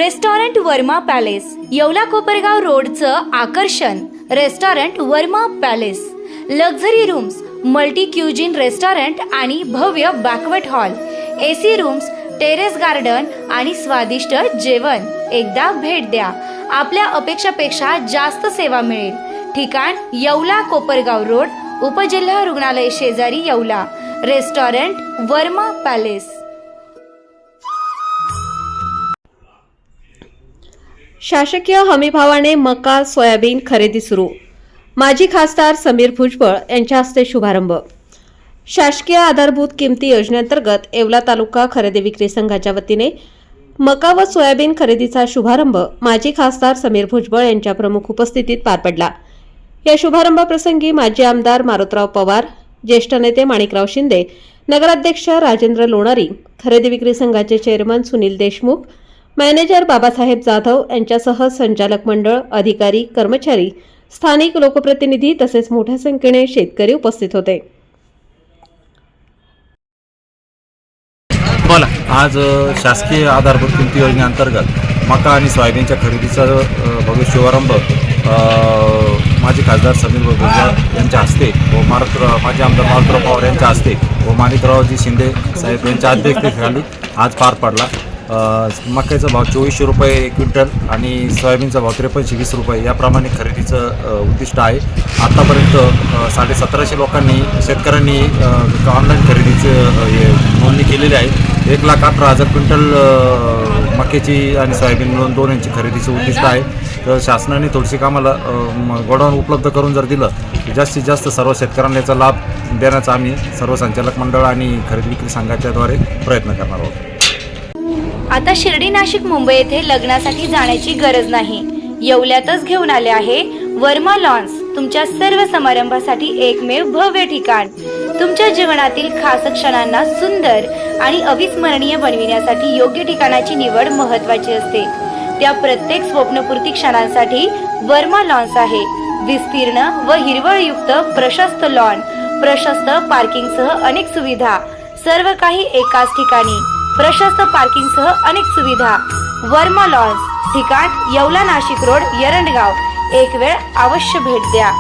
Restaurant Verma palace, Yeola Kopargaon रोडचं आकर्षण restaurant Verma palace. Luxury rooms, multi cuisine restaurant आणि भव्य banquet hall, AC rooms, terrace garden आणि स्वादिष्ट जेवण. एकदा भेट द्या, आपल्या अपेक्षापेक्षा जास्त सेवा मिळेल. ठिकाण येवला कोपरगाव रोड, उपजिल्हा रुग्णालय शेजारी येवला. Restaurant Verma palace. शासकीय हमीभावाने मका सोयाबीन खरेदी सुरू. माजी खासदार समीर भुजबळ यांच्या हस्ते शुभारंभ. शासकीय आधारभूत किमती योजनेअंतर्गत येवला तालुका खरेदी विक्री संघाच्या वतीने मका व सोयाबीन खरेदीचा शुभारंभ माजी खासदार समीर भुजबळ यांच्या प्रमुख उपस्थितीत पार पडला. या शुभारंभ प्रसंगी माजी आमदार मारुतराव पवार, ज्येष्ठ नेते माणिकराव शिंदे, नगराध्यक्ष राजेंद्र लोणारी, खरेदी विक्री संघाचे चेअरमन सुनील देशमुख, मॅनेजर बाबासाहेब जाधव यांच्यासह संचालक मंडळ, अधिकारी, कर्मचारी, स्थानिक लोकप्रतिनिधी तसेच मोठ्या संख्येने शेतकरी उपस्थित होते. बोला. आज शासकीय आधारभूत किमती योजनेअंतर्गत मका आणि सोयाबीनच्या खरेदीचा भव्य शुभारंभ माजी खासदार समीर भुजबळ यांच्या हस्ते व माजी आमदार मारुतराव पवार यांच्या हस्ते व माणिकरावजी शिंदे साहेब यांच्या अध्यक्षतेखाली आज पार पडला. मक्याचा भाव 2400 रुपये क्विंटल आणि सोयाबीनचा भाव 5320 रुपये याप्रमाणे खरेदीचं उद्दिष्ट आहे. आत्तापर्यंत 1750 लोकांनी शेतकऱ्यांनी ऑनलाईन खरेदीचं नोंदणी केलेली आहे. 1,18,000 क्विंटल मक्याची आणि सोयाबीन मिळून दोन यांची खरेदीचं उद्दिष्ट आहे. तर शासनाने थोडीशी कामाला गोडाऊन उपलब्ध करून जर दिलं तर जास्तीत जास्त सर्व शेतकऱ्यांना याचा लाभ देण्याचा आम्ही सर्व संचालक मंडळ आणि खरेदी विक्री संघाच्याद्वारे प्रयत्न करणार आहोत. आता शिर्डी, नाशिक, मुंबई येथे लग्नासाठी जाण्याची गरज नाही. येवल्यातच घेऊन आले आहे वर्मा लॉन्स. तुमच्या सर्व समारंभासाठी एकमेव भव्य ठिकाण. तुमच्या जीवनातील खास क्षणांना सुंदर आणि अविस्मरणीय बनविण्यासाठी योग्य ठिकाणाची निवड महत्त्वाची असते. त्या प्रत्येक स्वप्नपूर्ती क्षणांसाठी वर्मा लॉन्स आहे. विस्तीर्ण व हिरवळयुक्त प्रशस्त लॉन, प्रशस्त पार्किंगसह अनेक सुविधा, सर्व काही एकाच ठिकाणी. प्रशस्त पार्किंगसह अनेक सुविधा. वर्मा लॉन्स. ठिकाण येवला, नाशिक रोड, यरंडगाव. एक वेळ अवश्य भेट द्या.